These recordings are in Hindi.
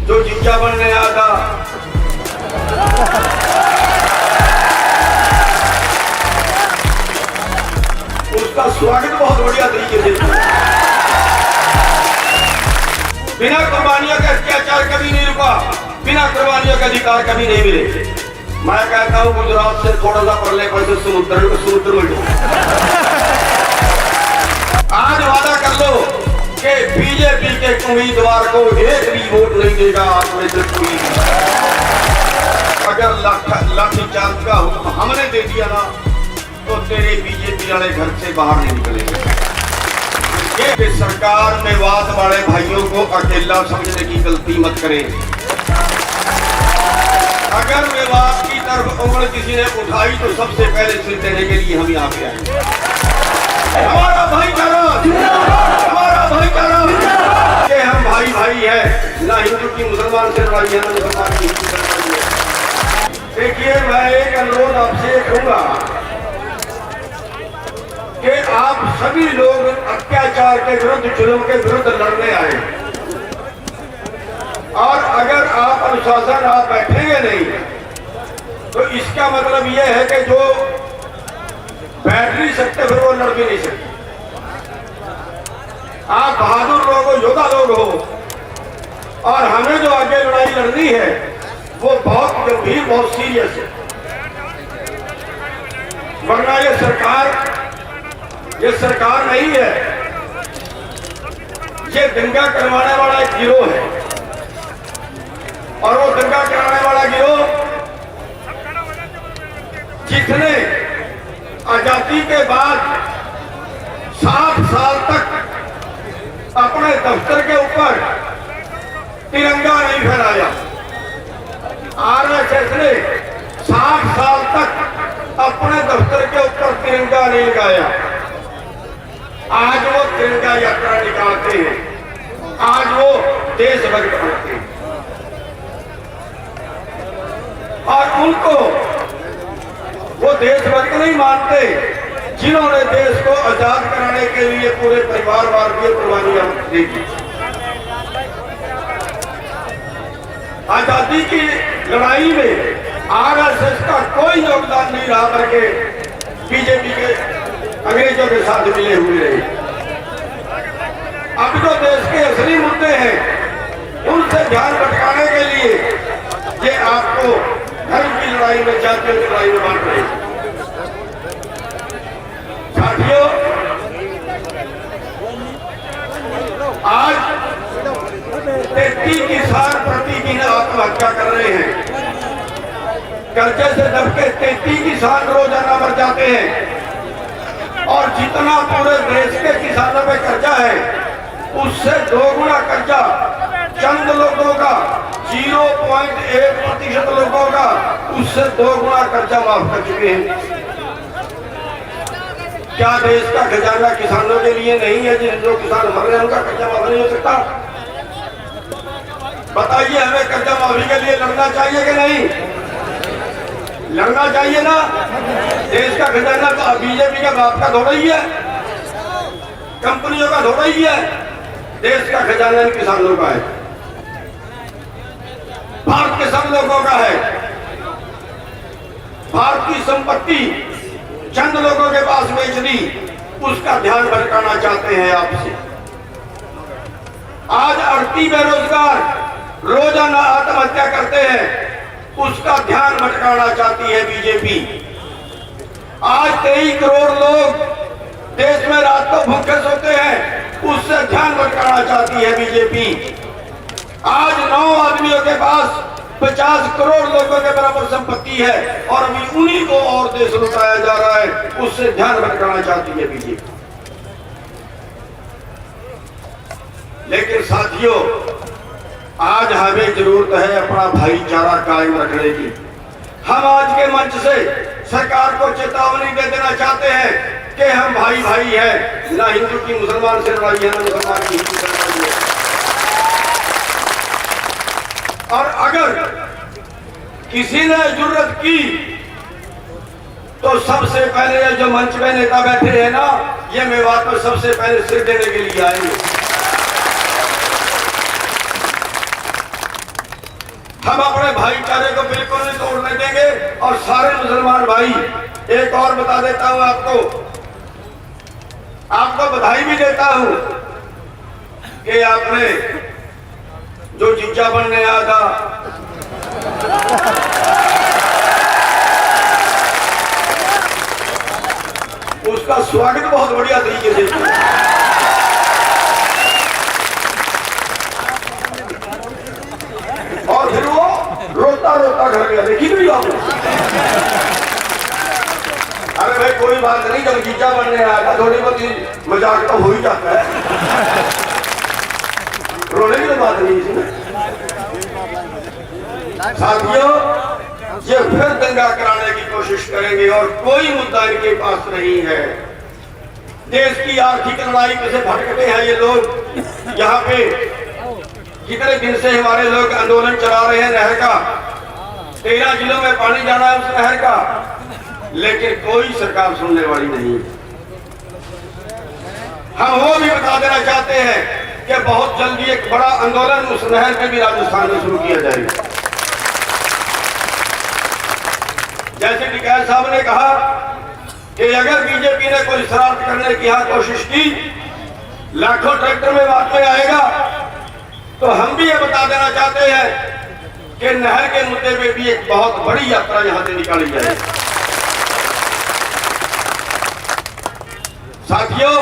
जो जिज्जा बनने आया था, उसका स्वागत बहुत बढ़िया तरीके से। बिना कुर्बानियों का अत्याचार कभी नहीं रुका, बिना कुर्बानियों के अधिकार कभी नहीं मिले। मैं कहता हूँ गुजरात से थोड़ा सा परले पर समुद्र में आज वादा कर लो कि बीजेपी के उम्मीदवार को एक भी वोट नहीं देगा। आज में से कोई अगर लाठीचार्ज का हमने दे दिया ना तो तेरे बीजेपी वाले घर से बाहर नहीं निकलेंगे। ये सरकार में वाद वाले भाइयों को अकेला समझने की गलती मत करें। अगर विवाद की तरफ उंगली किसी ने उठाई तो सबसे पहले सिर देने के लिए हम यहाँ पे आए। हमारा भाईचारा कि हम भाई भाई है, ना हिंदू की मुसलमान से लड़ाई है, ना मुसलमान की हिंदू से लड़ाई है। देखिए, मैं एक अनुरोध आपसे करूंगा कि आप सभी लोग अत्याचार के विरुद्ध, जुल्म के विरुद्ध लड़ने आए, और अगर आप अनुशासन आप बैठेंगे नहीं तो इसका मतलब यह है कि जो बैठ नहीं सकते फिर वो लड़ भी नहीं सकते। आप बहादुर लोग हो, योद्धा लोग हो, और हमें जो आगे लड़ाई लड़नी है वो बहुत गंभीर, बहुत सीरियस है। वरना ये सरकार नहीं है, ये दंगा करवाने वाला एक गिरोह है। और वो दंगा कराने वाला गिरोह जिसने आजादी के बाद 60 साल तक अपने दफ्तर के ऊपर तिरंगा नहीं फहराया, आरएसएस ने 60 साल तक अपने दफ्तर के ऊपर तिरंगा नहीं लगाया। आज वो तिरंगा यात्रा निकालते हैं, आज वो देशभक्त बनते हैं, और उनको वो देशभक्त नहीं मानते जिन्होंने देश को आजाद कराने के लिए पूरे परिवार वार की कुर्बानियां दी। आजादी की लड़ाई में आरएसएस का कोई योगदान नहीं रहा, बल्कि बीजेपी के अंग्रेजों के साथ मिले हुए रहे। अब जो देश के असली मुद्दे हैं उनसे ध्यान भटकाने के लिए ये आपको धर्म की लड़ाई में, जातियों की लड़ाई में बांट रहे। साथियों, आज 33 किसान प्रतिदिन आत्महत्या कर रहे हैं। कर्जे से दब के 33 किसान रोजाना मर जाते हैं, और जितना पूरे देश के किसानों पे कर्जा है उससे 2 गुना कर्जा चंद लोगों का, 0.1% लोगों का, उससे 2 गुना कर्जा माफ कर चुके हैं। क्या देश का खजाना किसानों के लिए नहीं है? जिन जो किसान मर रहे हैं उनका कर्जा माफ नहीं हो सकता? बताइए, हमें कर्जा माफी के लिए लड़ना चाहिए कि नहीं? लड़ना चाहिए ना। देश का खजाना तो बीजेपी का बाप का थोड़ा ही है, कंपनियों का थोड़ा ही है। देश का खजाना इन किसानों का है, भारत के सब लोगों का है। भारत की संपत्ति चंद लोगों के पास बेच दी, उसका ध्यान भटकाना चाहते हैं आपसे। आज 38 बेरोजगार रोजाना आत्महत्या करते हैं, उसका ध्यान भटकाना चाहती है बीजेपी। आज 23 करोड़ लोग देश में रात को भूखे सोते हैं, उससे ध्यान भटकाना चाहती है बीजेपी। आज 9 आदमियों के पास 50 करोड़ लोगों के बराबर संपत्ति है, और अभी उन्हीं को और देश लुटाया जा रहा है, उससे ध्यान भटकाना चाहती है बीजेपी। लेकिन साथियों, आज हमें जरूरत है अपना भाईचारा कायम रखने की। हम आज के मंच से सरकार को चेतावनी दे देना चाहते हैं कि हम भाई भाई हैं, ना हिंदू की मुसलमान से लड़ाई है, ना मुसलमान की हिंदू से लड़ाई है। और अगर किसी ने जुर्रत की तो सबसे पहले जो मंच में नेता बैठे हैं ना, ये मेवात पर सबसे पहले सिर देने के लिए आएंगे। हम अपने भाईचारे को बिल्कुल नहीं तोड़ने देंगे। और सारे मुसलमान भाई, एक और बता देता हूं आपको बधाई भी देता हूं कि आपने जो जिज्जा बनने आया था, उसका स्वागत बहुत बढ़िया तरीके से किया। और फिर वो रोता रोता घर गया, देखी नहीं आपने? अरे भाई कोई बात नहीं, जब जीजा बनने आया था थोड़ी बहुत मजाक तो हो ही जाता है, रोने की तो बात नहीं इसमें। साथियों, ये फिर दंगा कराने की कोशिश करेंगे और कोई मुद्दा इनके पास नहीं है। देश की आर्थिक लड़ाई में से भटकते हैं ये लोग। यहाँ पे कितने दिन से हमारे लोग आंदोलन चला रहे हैं नहर का, 13 जिलों में पानी जाना है उस नहर का, लेकिन कोई सरकार सुनने वाली नहीं। हम वो भी बता देना चाहते हैं कि बहुत जल्दी एक बड़ा आंदोलन उस नहर में भी राजस्थान में शुरू किया जाएगा। जैसे टिकैत साहब ने कहा कि अगर बीजेपी ने कोई शरारत करने की यहाँ कोशिश की, लाखों ट्रैक्टर में बाद में आएगा। तो हम भी ये बता देना चाहते हैं कि नहर के मुद्दे पे भी एक बहुत बड़ी यात्रा यहां से निकाली जाएगी। साथियों,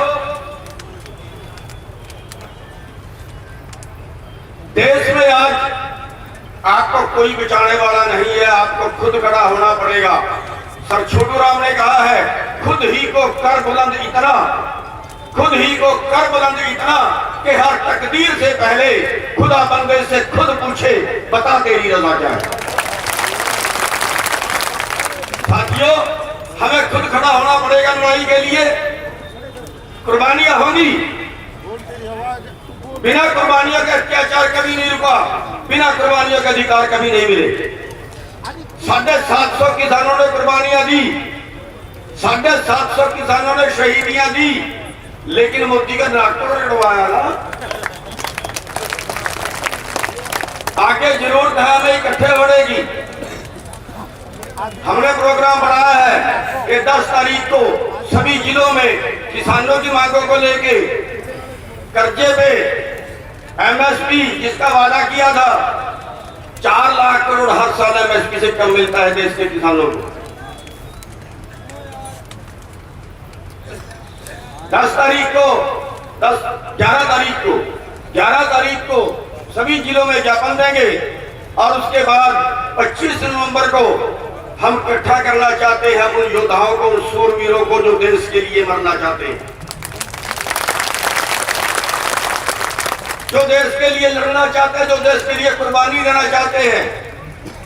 देश में आज आपको कोई बचाने वाला नहीं है, आपको खुद खड़ा होना पड़ेगा। सर छोटू राम ने कहा है, खुद ही को कर बुलंद इतना, खुद ही को कर बुलंद इतना कि हर तकदीर से पहले खुदा बंदे से खुद पूछे, बता तेरी रजा क्या है। साथियों, हमें खुद खड़ा होना पड़ेगा लड़ाई के लिए। कुर्बानियां होंगी, बिना कुर्बानियों के अत्याचार कभी नहीं रुका, बिना कुर्बानियों के अधिकार कभी नहीं मिले। 750 किसानों ने कुर्बानियां दी, 750 किसानों ने शहीदियां दी, लेकिन मोदी का नाक तो रड़वाया ना। आगे जरूरत है हमें इकट्ठे होने की। हमने प्रोग्राम बनाया है कि 10 तारीख को सभी जिलों में किसानों की मांगों को लेके कर्जे पे एमएसपी जिसका वादा किया था 4 लाख करोड़ हर साल एमएसपी से कम मिलता है देश के किसानों को। 11 तारीख को सभी जिलों में ज्ञापन देंगे और उसके बाद 25 नवंबर को हम इकट्ठा करना चाहते हैं उन योद्धाओं को, उन शूरवीरों को जो देश के लिए मरना चाहते हैं, जो देश के लिए लड़ना चाहते हैं, जो देश के लिए कुर्बानी देना चाहते हैं।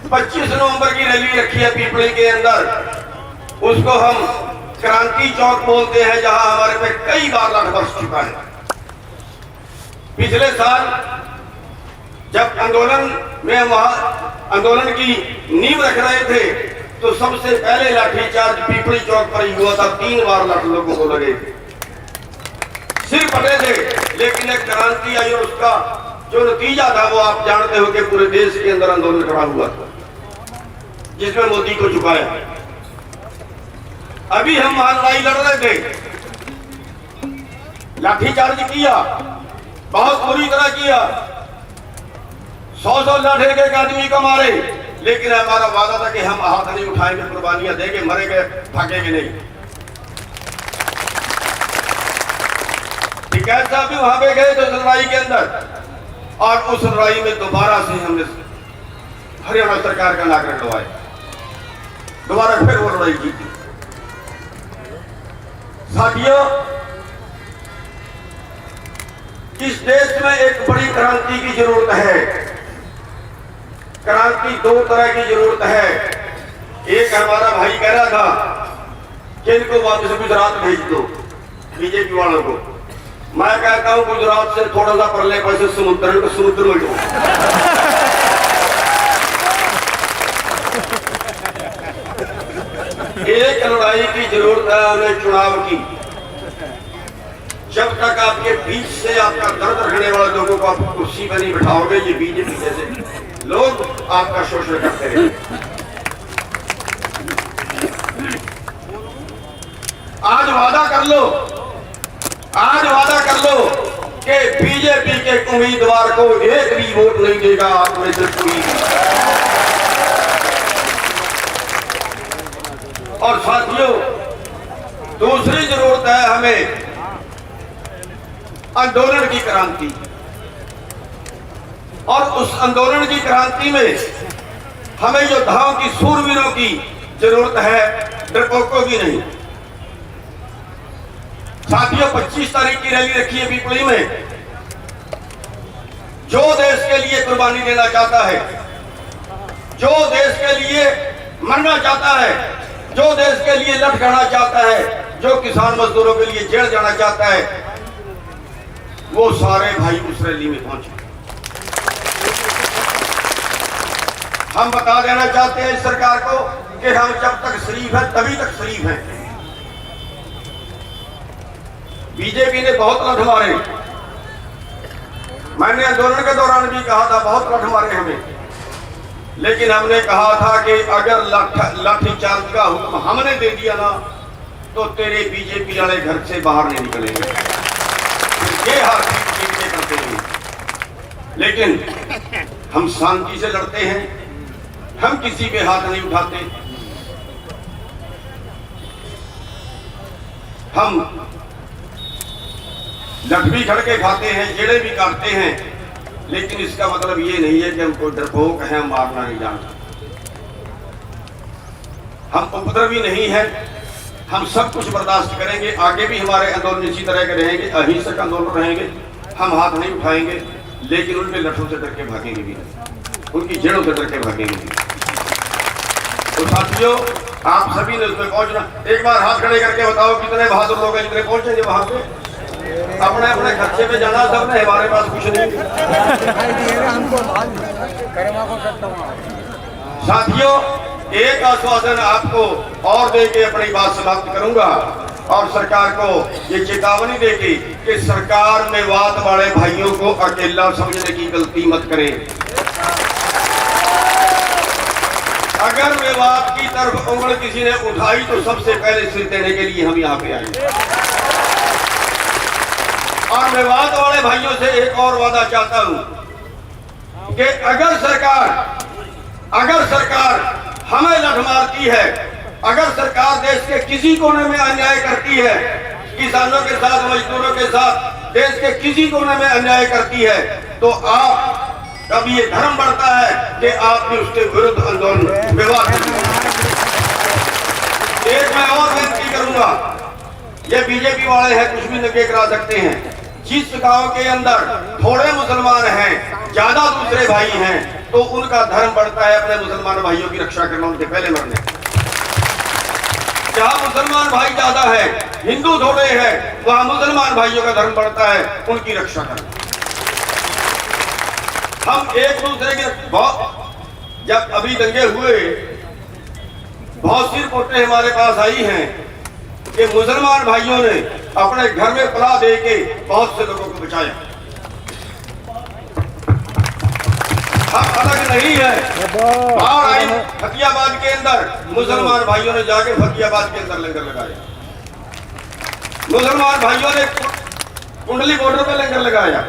25 नवंबर की रैली रखी है पीपली के अंदर, उसको हम क्रांति चौक बोलते हैं, जहां हमारे पे कई बार लड़ बरस चुका है। पिछले साल जब आंदोलन में वहां आंदोलन की नींव रख रहे थे तो सबसे पहले लाठीचार्ज पीपली चौक पर ही हुआ था। 3 बार लाठ लोगों को लगे थे, सिर फटे थे, लेकिन एक क्रांति आई और उसका जो नतीजा था वो आप जानते हो कि पूरे देश के अंदर आंदोलन खड़ा हुआ था, जिसमें मोदी को झुकाया। अभी हम वहां लड़ाई लड़ रहे थे, लाठीचार्ज किया, बहुत बुरी तरह किया, 100 लाठ एक आदमी को मारे, लेकिन हमारा वादा था कि हम हाथ नहीं उठाएंगे, कुर्बानियां देंगे, मरेंगे, भागेंगे नहीं। टिकैत साहब भी वहां पे गए थे उस लड़ाई के अंदर, और उस लड़ाई में दोबारा से हमने हरियाणा सरकार का नाक कटवाया, दोबारा फिर वो लड़ाई जीती। साथियों, इस देश में एक बड़ी क्रांति की जरूरत है। क्रांति 2 तरह की जरूरत है। एक हमारा भाई कह रहा था कि इनको वापस गुजरात भेज दो, बीजेपी वालों को। मैं कहता हूं गुजरात से थोड़ा सा परले पैसे समुद्र में दो। एक लड़ाई की जरूरत है हमें चुनाव की। जब तक आपके बीच से आपका दर्द रखने वाले लोगों को आप कुर्सी पर नहीं बिठाओगे, ये बीजेपी जैसे लोग आपका शोषण करते रहे। आज वादा कर लो, आज वादा कर लो कि बीजेपी के उम्मीदवार को एक भी वोट नहीं देगा आपने पूरी। और साथियों, दूसरी जरूरत है हमें आंदोलन की क्रांति, और उस आंदोलन की क्रांति में हमें योद्धाओं की, सूरवीरों की जरूरत है, डरपोकों की नहीं। साथियों, 25 तारीख की रैली रखी है पिपली में। जो देश के लिए कुर्बानी देना चाहता है, जो देश के लिए मरना चाहता है, जो देश के लिए लटकाना चाहता है, जो किसान मजदूरों के लिए जेल जाना चाहता है, वो सारे भाई उस रैली में पहुंचे। हम बता देना चाहते हैं इस सरकार को कि हम जब तक शरीफ हैं तभी तक शरीफ हैं। बीजेपी ने बहुत लठ मारे, मैंने आंदोलन के दौरान भी कहा था बहुत लठ मारे हमें, लेकिन हमने कहा था कि अगर लाठीचार्ज का हुक्म हमने दे दिया ना तो तेरे बीजेपी वाले घर से बाहर नहीं निकलेंगे। ये हार बीजेपी करते हैं, लेकिन हम शांति से लड़ते हैं, हम किसी पे हाथ नहीं उठाते, हम लठ भी खड़के खाते हैं, जेड़े भी काटते हैं, लेकिन इसका मतलब ये नहीं है कि हम कोई डरपोक हैं, मारना नहीं जानते। हम उपद्रवी नहीं है, हम सब कुछ बर्दाश्त करेंगे। आगे भी हमारे आंदोलन इसी तरह के रहेंगे, अहिंसक आंदोलन रहेंगे। हम हाथ नहीं उठाएंगे, लेकिन उनके लठों से डर के भागेंगे भी नहीं, उनकी जड़ों से डर के भागेंगे भी। तो साथियों, आप सभी ने उसमें पहुंचना। एक बार हाथ खड़े करके बताओ कितने बहादुर लोग हैं जितने पहुंचेंगे वहां पे। अपने अपने खर्चे पे जाना सबने, हमारे पास कुछ नहीं। साथियों, एक आश्वासन आपको और देके अपनी बात समाप्त करूंगा, और सरकार को ये चेतावनी देके कि सरकार मेवात वाले भाइयों को अकेला समझने की गलती मत करें। अगर मेवात की तरफ उंगल किसी ने उठाई तो सबसे पहले सिर देने के लिए हम यहाँ पे आए। और मेवात वाले भाइयों से एक और वादा चाहता हूं कि अगर सरकार हमें लठ मारती है, अगर सरकार देश के किसी कोने में अन्याय करती है, किसानों के साथ, मजदूरों के साथ देश के किसी कोने में अन्याय करती है, तो आप अब ये धर्म बढ़ता है कि आप भी उसके विरुद्ध आंदोलन विवाद। एक मैं और विनती करूंगा, ये बीजेपी वाले हैं, कुछ भी नंगे करा सकते हैं। जिस गांव के अंदर थोड़े मुसलमान हैं, ज्यादा दूसरे भाई हैं, तो उनका धर्म बढ़ता है अपने मुसलमान भाइयों की रक्षा करना, उनके पहले मरने। जहां मुसलमान भाई ज्यादा है, हिंदू थोड़े हैं, वहां मुसलमान भाइयों का धर्म बढ़ता है, उनकी रक्षा करना। हम एक दूसरे के जब अभी दंगे हुए, बहुत सी रिपोर्टें हमारे पास आई हैं कि मुसलमान भाइयों ने अपने घर में पनाह दे के बहुत से लोगों को बचाया। हम अलग नहीं है। बाढ़ आई फतियाबाद के अंदर, मुसलमान भाइयों ने जाके फतियाबाद के अंदर लंगर लगाया। मुसलमान भाइयों ने कुंडली बॉर्डर पे लंगर लगाया।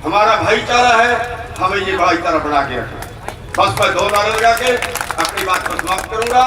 हमारा भाईचारा है, हमें ये भाईचारा बना के रखना। बस मैं 2 नारे लगा के अपनी बात को समाप्त करूंगा।